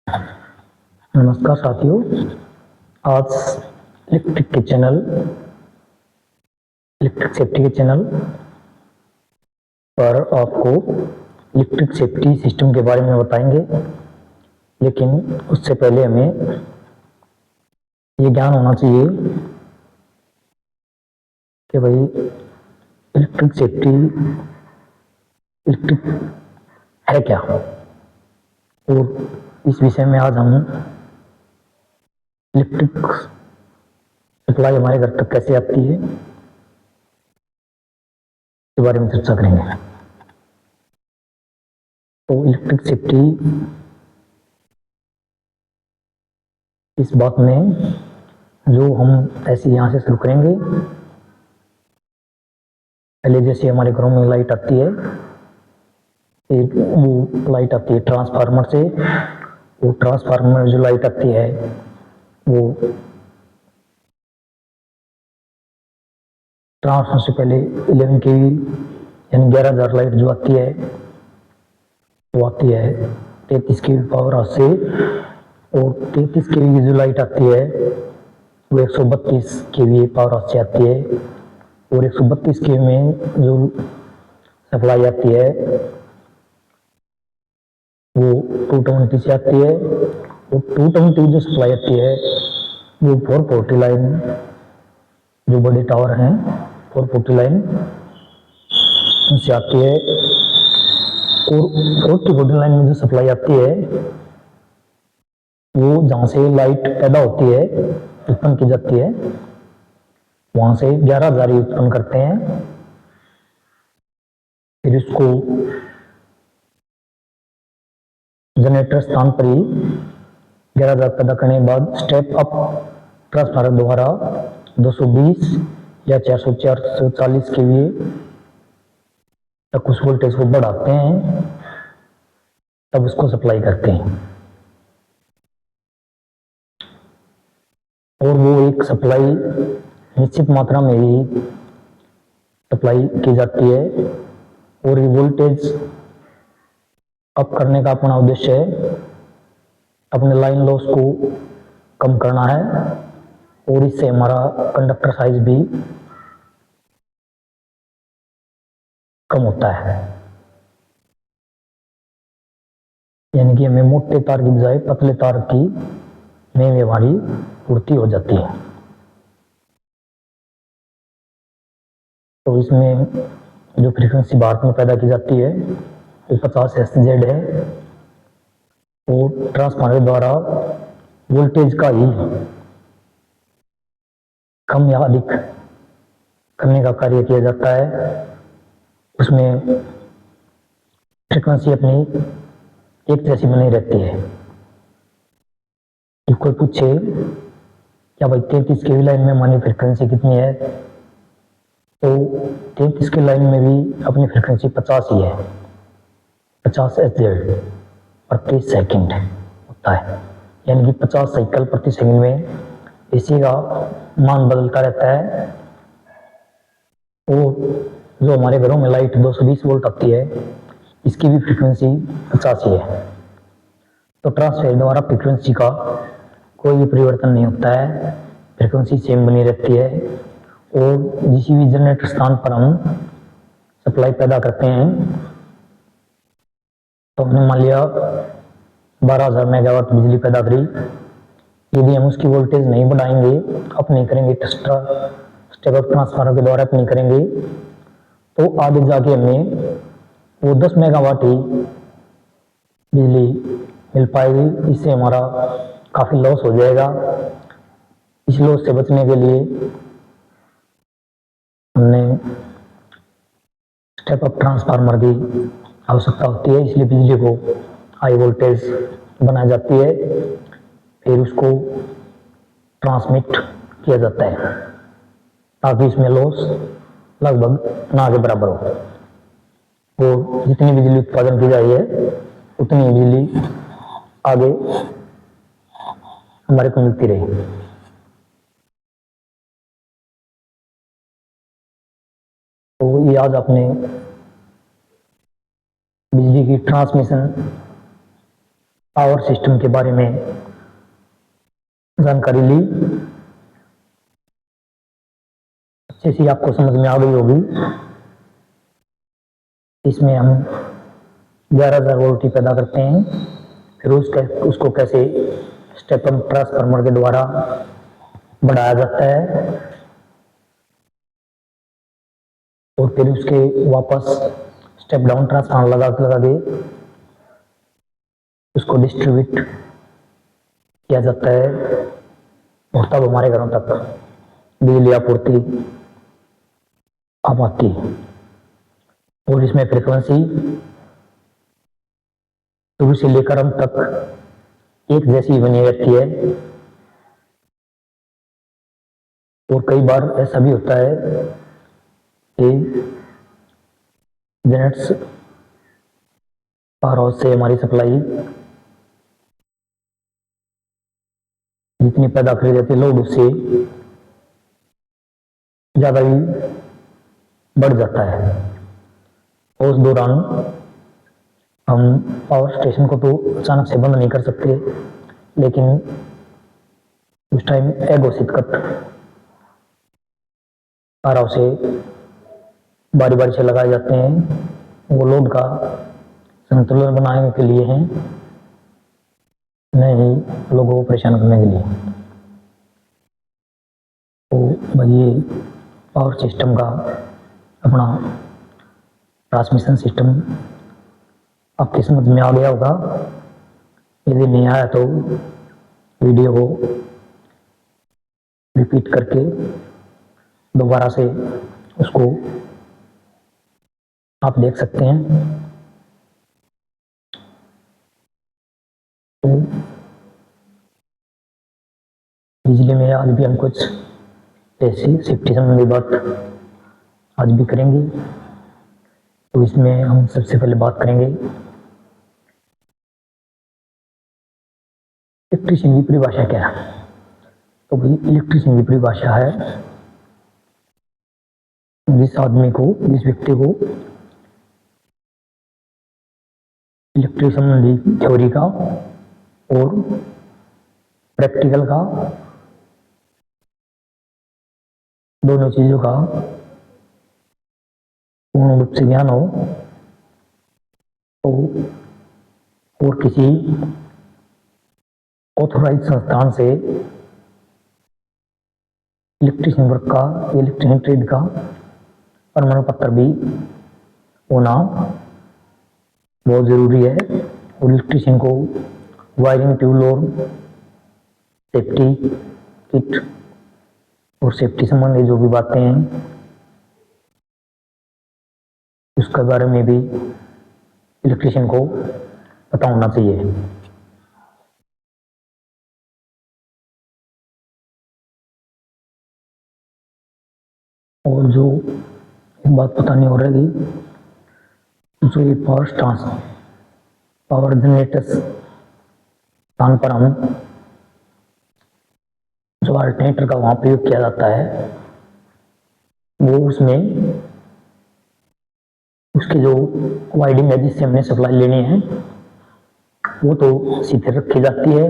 नमस्कार साथियों। आज इलेक्ट्रिक सेफ्टी के चैनल पर आपको इलेक्ट्रिक सेफ्टी सिस्टम के बारे में बताएंगे। लेकिन उससे पहले हमें ये ज्ञान होना चाहिए कि भाई इलेक्ट्रिक है क्या, और इस विषय में आज हम इलेक्ट्रिक सप्लाई हमारे घर तक कैसे आती है के बारे में चर्चा करेंगे। तो इलेक्ट्रिक सेफ्टी इस बात में जो हम ऐसे यहाँ से शुरू करेंगे। पहले जैसे हमारे घरों में लाइट आती है, एक वो लाइट आती है ट्रांसफार्मर से। वो ट्रांसफार्मर में जो लाइट आती है वो ट्रांसफार्मर से पहले 11 केवी यानी 11,000 लाइट जो आती है वो आती है 33 केवी पावर हाउस से। और 33 केवी की जो लाइट आती है वो 132 केवी पावर हाउस से आती है। और 132 केवी में जो सप्लाई आती है वो 220 से आती है। और 220 जो सप्लाई आती है वो 440 लाइन, जो बड़े टावर हैं 440 लाइन उनसे आती है। और 440 लाइन में जो सप्लाई आती है वो जहाँ से लाइट पैदा होती है, उत्पन्न की जाती है, वहां से 11,000 उत्पन्न करते हैं। फिर इसको जनरेटर स्थान पर ही 11,000 पैदा करने के बाद स्टेप अप ट्रांसफार्मर द्वारा 220 या 440 केवी तक उस वोल्टेज को बढ़ाते हैं, तब उसको सप्लाई करते हैं। और वो एक सप्लाई निश्चित मात्रा में ही सप्लाई की जाती है। और ये वोल्टेज अप करने का अपना उद्देश्य है अपने लाइन लॉस को कम करना है, और इससे हमारा कंडक्टर साइज भी कम होता है। यानी कि हमें मोटे तार की बजाय पतले तार की में हमारी पूर्ति हो जाती है। तो इसमें जो फ्रीक्वेंसी भारत में पैदा की जाती है वो 50 SZ है। और ट्रांसफार्मर द्वारा वोल्टेज का ही कम या अधिक करने का कार्य किया जाता है। उसमें फ्रीक्वेंसी अपनी एक जैसी बनी रहती है। कि कोई पूछे क्या भाई 33 केवी लाइन में हमारी फ्रीक्वेंसी कितनी है, तो 33 की लाइन में भी अपनी फ्रीक्वेंसी 50 ही है, 50 SZ प्रति सेकंड होता है। यानी कि 50 साइकिल प्रति सेकंड में इसी का मान बदलता रहता है। और जो हमारे घरों में लाइट 220 वोल्ट आती है इसकी भी फ्रीक्वेंसी 50 ही है। तो ट्रांसफार्मर द्वारा फ्रीक्वेंसी का कोई भी परिवर्तन नहीं होता है, फ्रीक्वेंसी सेम बनी रहती है। और जिस भी जनरेटर स्थान पर हम सप्लाई पैदा करते हैं, तो हमने मान लिया 12,000 मेगावाट बिजली पैदा करी। यदि हम उसकी वोल्टेज नहीं बढ़ाएंगे, अप नहीं करेंगे, स्टेप अप ट्रांसफार्मर के द्वारा अप नहीं करेंगे, तो आगे जाके हमें वो 10 मेगावाट ही बिजली मिल पाएगी। इससे हमारा काफी लॉस हो जाएगा। इस लॉस से बचने के लिए हमने स्टेप अप ट्रांसफार्मर की आवश्यकता होती है। इसलिए बिजली को हाई वोल्टेज बनाई जाती है, फिर उसको ट्रांसमिट किया जाता है ताकि इसमें लॉस लगभग ना के बराबर हो। और जितनी बिजली उत्पादन की जाती है उतनी बिजली आगे हमारे को मिलती रही। तो ये आज आपने बिजली की ट्रांसमिशन पावर सिस्टम के बारे में जानकारी ली। अच्छे से आपको समझ में आ गई होगी। इसमें हम 11,000 वोल्ट ही पैदा करते हैं, फिर उसको कैसे स्टेप अप ट्रांसफार्मर के द्वारा बढ़ाया जाता है और फिर उसके वापस स्टेप डाउन ट्रांसफार्मर लगा के उसको डिस्ट्रीब्यूट किया जाता है और तब हमारे घरों तक बिजली आपूर्ति आ पाती है। और इसमें फ्रीक्वेंसी शुरू से लेकर अंत तक एक जैसी बनी रहती है। और कई बार ऐसा भी होता है कि जनरेटर्स पावर हाउस से हमारी सप्लाई जितनी पैदा करी जाती है लोड उससे ज़्यादा ही बढ़ जाता है। और उस दौरान हम पावर स्टेशन को तो अचानक से बंद नहीं कर सकते, लेकिन उस टाइम अघोषित कट पावर हाउस से बारी बारी से लगाए जाते हैं। वो लोड का संतुलन बनाने के लिए हैं, नहीं लोगों को परेशान करने के लिए। तो भाई ये पावर सिस्टम का अपना ट्रांसमिशन सिस्टम आपकी समझ में आ गया होगा। यदि नहीं आया तो वीडियो को रिपीट करके दोबारा से उसको आप देख सकते हैं। तो बिजली में आज भी हम कुछ ऐसी सेफ्टी संबंधी बात आज भी करेंगे। तो इसमें हम सबसे पहले बात करेंगे इलेक्ट्रीशियन की परिभाषा क्या है। तो भाई इलेक्ट्रीशियन की परिभाषा है जिस व्यक्ति को इलेक्ट्रिक संबंधी थ्योरी का और प्रैक्टिकल का दोनों चीजों का पूर्ण रूप से ज्ञान हो, तो और किसी ऑथोराइज संस्थान से इलेक्ट्रीशियन वर्क का, इलेक्ट्रीशियन ट्रेड का प्रमाण पत्र भी होना बहुत जरूरी है। और इलेक्ट्रीशियन को वायरिंग टूल और सेफ्टी किट और सेफ्टी संबंधी जो भी बातें हैं उसके बारे में भी इलेक्ट्रीशियन को पता होना चाहिए। और जो एक बात पता नहीं हो रही, जो ये पावर जनरेटर्स स्थान पर हम जो अल्टरनेटर का वहां प्रयोग किया जाता है, वो उसमें उसकी जो वाइडिंग है जिससे हमने सप्लाई लेनी है वो तो सीधे रखी जाती है,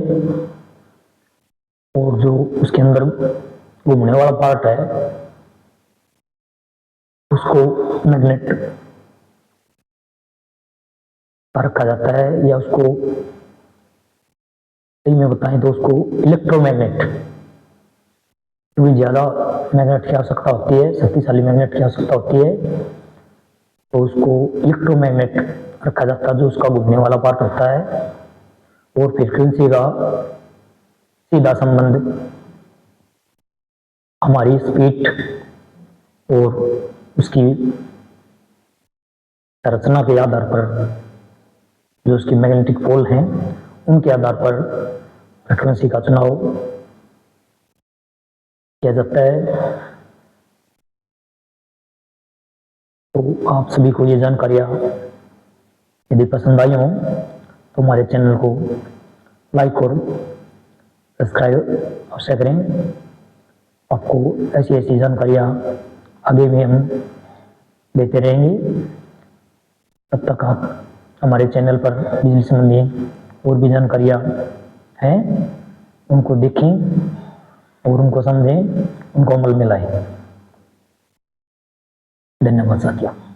और जो उसके अंदर घूमने वाला पार्ट है उसको मैग्नेट रखा जाता है, या उसको सही में बताएं तो उसको इलेक्ट्रोमैग्नेट, क्योंकि ज्यादा मैग्नेट की आवश्यकता होती है, शक्तिशाली मैग्नेट की आवश्यकता होती है, तो उसको इलेक्ट्रोमैग्नेट रखा जाता है जो उसका घूमने वाला पार्ट होता है। और फ्रीक्वेंसी का सीधा संबंध हमारी स्पीड और उसकी संरचना के आधार पर, जो उसकी मैग्नेटिक पोल हैं उनके आधार पर फ्रीक्वेंसी का चुनाव किया जाता है। तो आप सभी को ये जानकारियाँ यदि पसंद आई हो तो हमारे चैनल को लाइक और सब्सक्राइब अवश्य करें। आपको ऐसी ऐसी जानकारियाँ आगे भी हम देते रहेंगे। तब तक आप हमारे चैनल पर बिजली संबंधी और भी जानकारियाँ हैं उनको देखें और उनको समझें, उनको अमल में लाएं। धन्यवाद साथियों।